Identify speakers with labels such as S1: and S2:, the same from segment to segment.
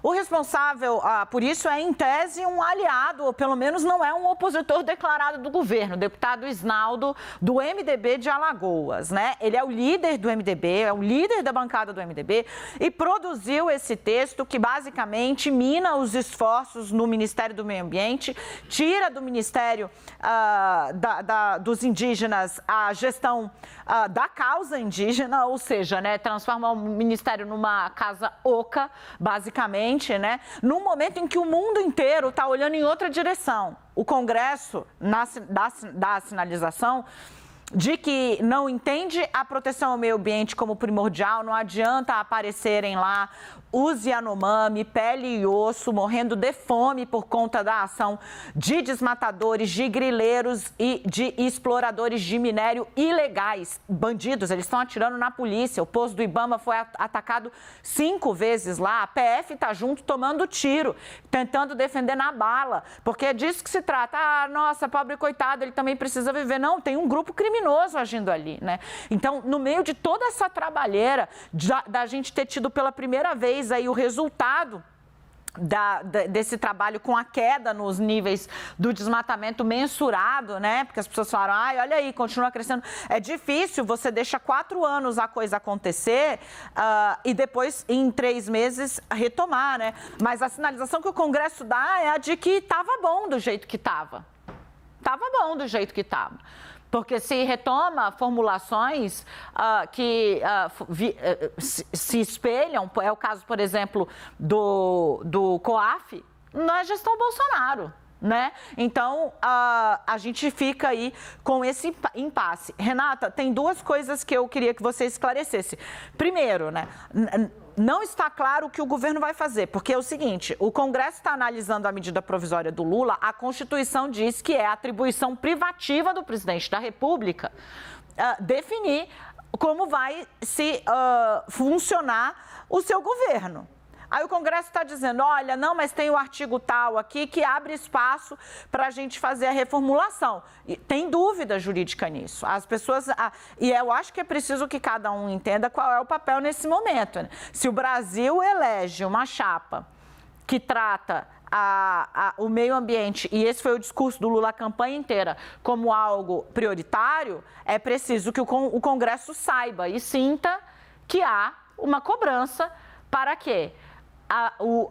S1: O responsável por isso é, em tese, um aliado, ou pelo menos não é um opositor declarado do governo, o deputado Isnaldo, do MDB de Alagoas, né? Ele é o líder do MDB, é o líder da bancada do MDB e produziu esse texto que basicamente mina os esforços no Ministério do Meio Ambiente, tira do Ministério dos indígenas a gestão da causa indígena, ou seja, né, transforma o Ministério numa casa oca, basicamente, né, num momento em que o mundo inteiro está olhando em outra direção. O Congresso dá a sinalização de que não entende a proteção ao meio ambiente como primordial, não adianta aparecerem lá os Yanomami, pele e osso, morrendo de fome por conta da ação de desmatadores, de grileiros e de exploradores de minério ilegais, bandidos. Eles estão atirando na polícia, o posto do Ibama foi atacado 5 vezes lá, a PF está junto tomando tiro, tentando defender na bala, porque é disso que se trata. Ah, nossa, pobre coitado, ele também precisa viver. Não, tem um grupo criminoso agindo ali, né? Então, no meio de toda essa trabalheira, da gente ter tido pela primeira vez aí o resultado desse trabalho com a queda nos níveis do desmatamento mensurado, né? Porque as pessoas falaram, ai, olha aí, continua crescendo. É difícil, você deixa 4 anos a coisa acontecer e depois, em 3 meses, retomar, né? Mas a sinalização que o Congresso dá é a de que estava bom do jeito que estava. Estava bom do jeito que estava. Porque se retoma formulações que se espelham, é o caso, por exemplo, do COAF, na gestão Bolsonaro, né? Então, a gente fica aí com esse impasse. Renata, tem 2 coisas que eu queria que você esclarecesse. Primeiro, né? Não está claro o que o governo vai fazer, porque é o seguinte, o Congresso está analisando a medida provisória do Lula, a Constituição diz que é atribuição privativa do presidente da República definir como vai se funcionar o seu governo. Aí o Congresso está dizendo, olha, não, mas tem o artigo tal aqui que abre espaço para a gente fazer a reformulação. E tem dúvida jurídica nisso. As pessoas... E eu acho que é preciso que cada um entenda qual é o papel nesse momento, né? Se o Brasil elege uma chapa que trata o meio ambiente, e esse foi o discurso do Lula a campanha inteira, como algo prioritário, é preciso que o Congresso saiba e sinta que há uma cobrança para quê?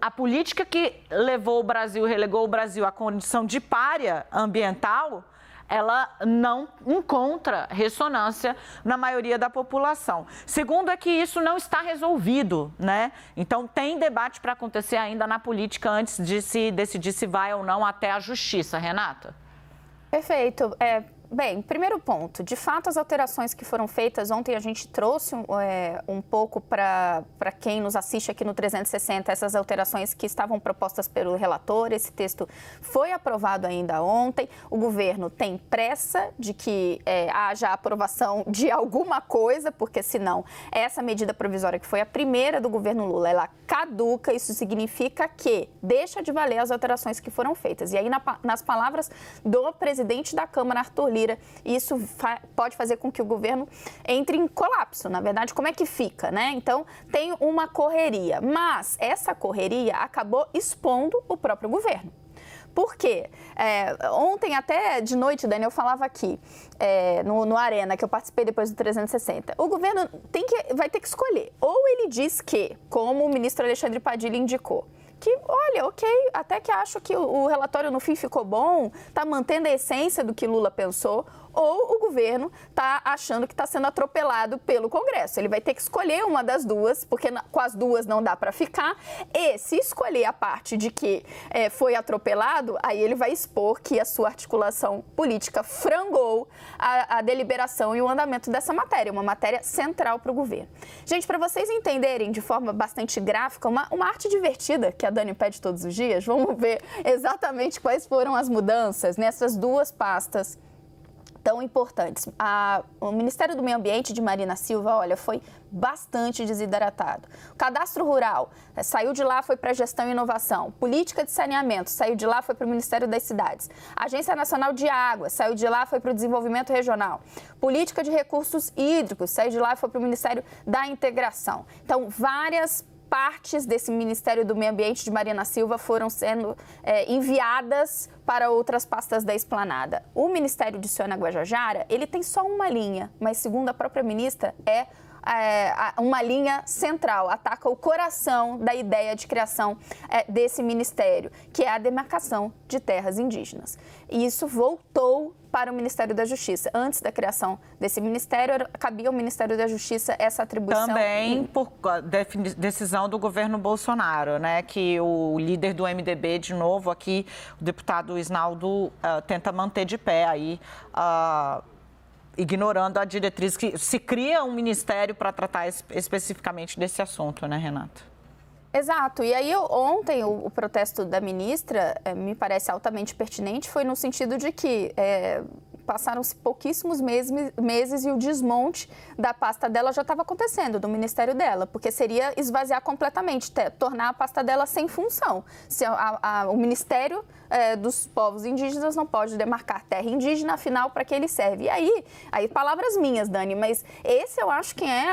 S1: A política que levou o Brasil, relegou o Brasil à condição de pária ambiental, ela não encontra ressonância na maioria da população. Segundo é que isso não está resolvido, né? Então tem debate para acontecer ainda na política antes de se decidir se vai ou não até a justiça, Renata.
S2: Perfeito. Bem, primeiro ponto, de fato as alterações que foram feitas, ontem a gente trouxe um pouco para quem nos assiste aqui no 360, essas alterações que estavam propostas pelo relator, esse texto foi aprovado ainda ontem, o governo tem pressa de que haja aprovação de alguma coisa, porque senão essa medida provisória que foi a primeira do governo Lula, ela caduca, isso significa que deixa de valer as alterações que foram feitas. E aí, nas palavras do presidente da Câmara, Arthur Lira, isso pode fazer com que o governo entre em colapso. Na verdade, como é que fica, né? Então, tem uma correria, mas essa correria acabou expondo o próprio governo. Por quê? Ontem, até de noite, Daniel falava aqui, no Arena, que eu participei depois do 360, o governo vai ter que escolher. Ou ele diz que, como o ministro Alexandre Padilha indicou, que, olha, ok, até que acho que o relatório no fim ficou bom, está mantendo a essência do que Lula pensou, ou o governo está achando que está sendo atropelado pelo Congresso. Ele vai ter que escolher uma das duas, porque com as duas não dá para ficar. E se escolher a parte de que foi atropelado, aí ele vai expor que a sua articulação política frangou a deliberação e o andamento dessa matéria, uma matéria central para o governo. Gente, para vocês entenderem de forma bastante gráfica, uma arte divertida que a Dani pede todos os dias, vamos ver exatamente quais foram as mudanças nessas 2 pastas tão importantes. O Ministério do Meio Ambiente de Marina Silva, olha, foi bastante desidratado. O Cadastro Rural saiu de lá, foi para Gestão e Inovação. Política de Saneamento saiu de lá, foi para o Ministério das Cidades. Agência Nacional de Água saiu de lá, foi para o Desenvolvimento Regional. Política de Recursos Hídricos saiu de lá, foi para o Ministério da Integração. Então, várias partes desse Ministério do Meio Ambiente de Marina Silva foram sendo enviadas para outras pastas da esplanada. O Ministério de Sônia Guajajara, ele tem só uma linha, mas segundo a própria ministra, uma linha central, ataca o coração da ideia de criação desse ministério, que é a demarcação de terras indígenas. E isso voltou para o Ministério da Justiça. Antes da criação desse ministério, cabia ao Ministério da Justiça essa atribuição.
S1: Também por decisão do governo Bolsonaro, né? Que o líder do MDB, de novo aqui, o deputado Isnaldo, tenta manter de pé aí, ignorando a diretriz que se cria um ministério para tratar especificamente desse assunto, né, Renata?
S2: Exato. E aí, ontem, o protesto da ministra me parece altamente pertinente, foi no sentido de que passaram-se pouquíssimos meses e o desmonte da pasta dela já estava acontecendo, do ministério dela, porque seria esvaziar completamente, tornar a pasta dela sem função. Se o Ministério dos Povos Indígenas não pode demarcar terra indígena, afinal, para que ele serve? E aí, palavras minhas, Dani, mas esse eu acho que é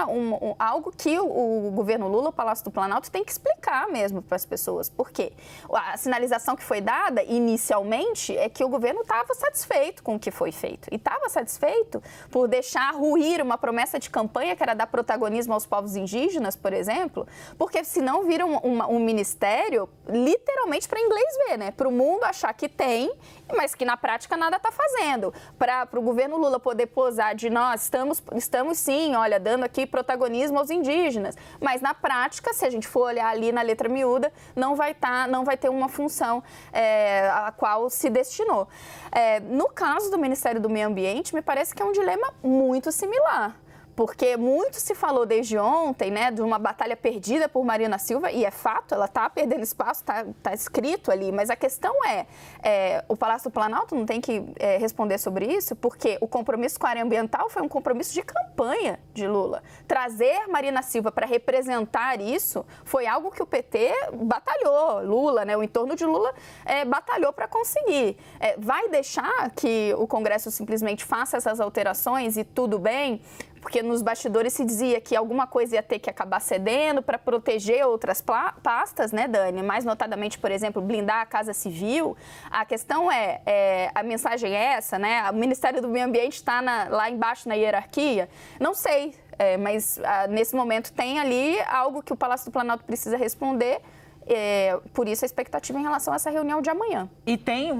S2: algo que o governo Lula, o Palácio do Planalto, tem que explicar mesmo para as pessoas. Por quê? A sinalização que foi dada inicialmente é que o governo estava satisfeito com o que foi feito. E estava satisfeito por deixar ruir uma promessa de campanha que era dar protagonismo aos povos indígenas, por exemplo, porque senão vira um ministério literalmente para inglês ver, né? Para o mundo achar que tem, mas que na prática nada está fazendo. Para o governo Lula poder posar de nós estamos sim, olha, dando aqui protagonismo aos indígenas, mas na prática, se a gente for olhar ali na letra miúda, não vai ter uma função a qual se destinou. No caso do Ministério do Meio Ambiente, me parece que é um dilema muito similar. Porque muito se falou desde ontem, né, de uma batalha perdida por Marina Silva, e é fato, ela está perdendo espaço, está escrito ali, mas a questão o Palácio do Planalto não tem que responder sobre isso, porque o compromisso com a área ambiental foi um compromisso de campanha de Lula. Trazer Marina Silva para representar isso foi algo que o PT batalhou, Lula, né, o entorno de Lula batalhou para conseguir. Vai deixar que o Congresso simplesmente faça essas alterações e tudo bem? Porque nos bastidores se dizia que alguma coisa ia ter que acabar cedendo para proteger outras pastas, né, Dani? Mais notadamente, por exemplo, blindar a Casa Civil. A questão a mensagem é essa, né? O Ministério do Meio Ambiente está lá embaixo na hierarquia? Não sei, mas nesse momento tem ali algo que o Palácio do Planalto precisa responder. Por isso a expectativa em relação a essa reunião de amanhã. E tem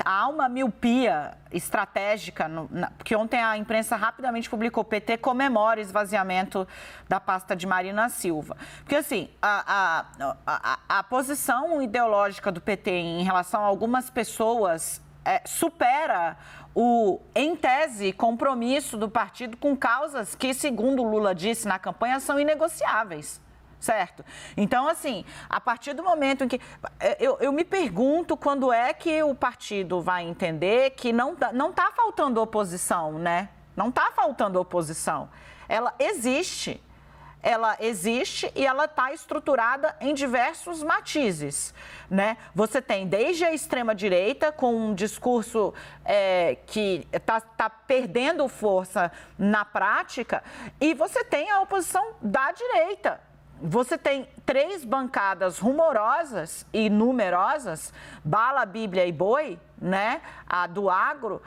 S1: há uma miopia estratégica, porque ontem a imprensa rapidamente publicou, o PT comemora o esvaziamento da pasta de Marina Silva. Porque assim, a posição ideológica do PT em relação a algumas pessoas supera em tese, compromisso do partido com causas que, segundo Lula disse na campanha, são inegociáveis. Certo? Então, assim, a partir do momento em que... Eu me pergunto quando é que o partido vai entender que não está faltando oposição, né? Não está faltando oposição. Ela existe e ela está estruturada em diversos matizes, né? Você tem desde a extrema-direita, com um discurso que está perdendo força na prática, e você tem a oposição da direita. Você tem 3 bancadas rumorosas e numerosas, Bala, Bíblia e Boi, né? A do agro,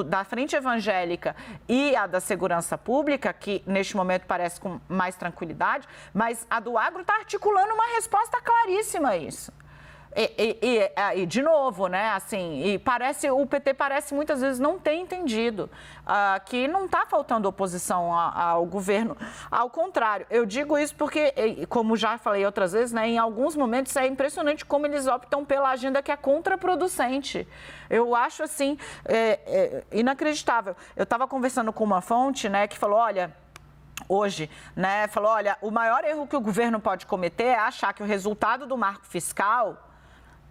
S1: da Frente Evangélica e a da Segurança Pública, que neste momento parece com mais tranquilidade, mas a do agro está articulando uma resposta claríssima a isso. E de novo, né, assim, o PT parece muitas vezes não ter entendido que não está faltando oposição ao governo. Ao contrário, eu digo isso porque, como já falei outras vezes, né, em alguns momentos é impressionante como eles optam pela agenda que é contraproducente. Eu acho, assim, inacreditável. Eu estava conversando com uma fonte, né, que falou, olha... Hoje, né, falou, olha, o maior erro que o governo pode cometer é achar que o resultado do marco fiscal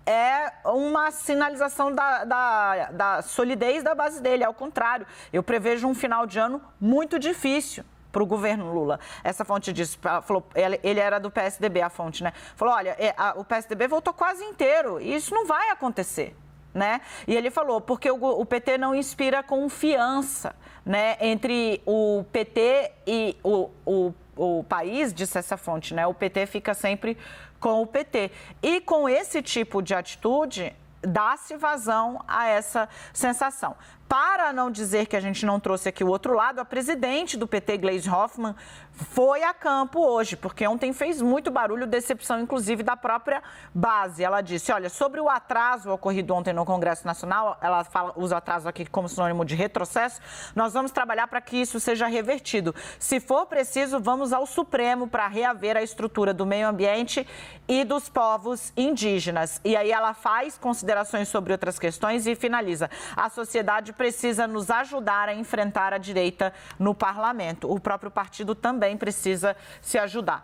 S1: é uma sinalização da solidez da base dele. Ao contrário, eu prevejo um final de ano muito difícil para o governo Lula. Essa fonte disse, falou, ele era do PSDB, a fonte, né? Falou, olha, o PSDB voltou quase inteiro e isso não vai acontecer. Né? E ele falou, porque o PT não inspira confiança, né, entre o PT e o o país, disse essa fonte, né? O PT fica sempre com o PT. E com esse tipo de atitude, dá-se vazão a essa sensação. Para não dizer que a gente não trouxe aqui o outro lado, a presidente do PT, Gleisi Hoffmann, foi a campo hoje, porque ontem fez muito barulho, decepção, inclusive, da própria base. Ela disse, olha, sobre o atraso ocorrido ontem no Congresso Nacional, ela usa atraso aqui como sinônimo de retrocesso, nós vamos trabalhar para que isso seja revertido. Se for preciso, vamos ao Supremo para reaver a estrutura do meio ambiente e dos povos indígenas. E aí ela faz considerações sobre outras questões e finaliza. A sociedade precisa nos ajudar a enfrentar a direita no parlamento. O próprio partido também precisa se ajudar.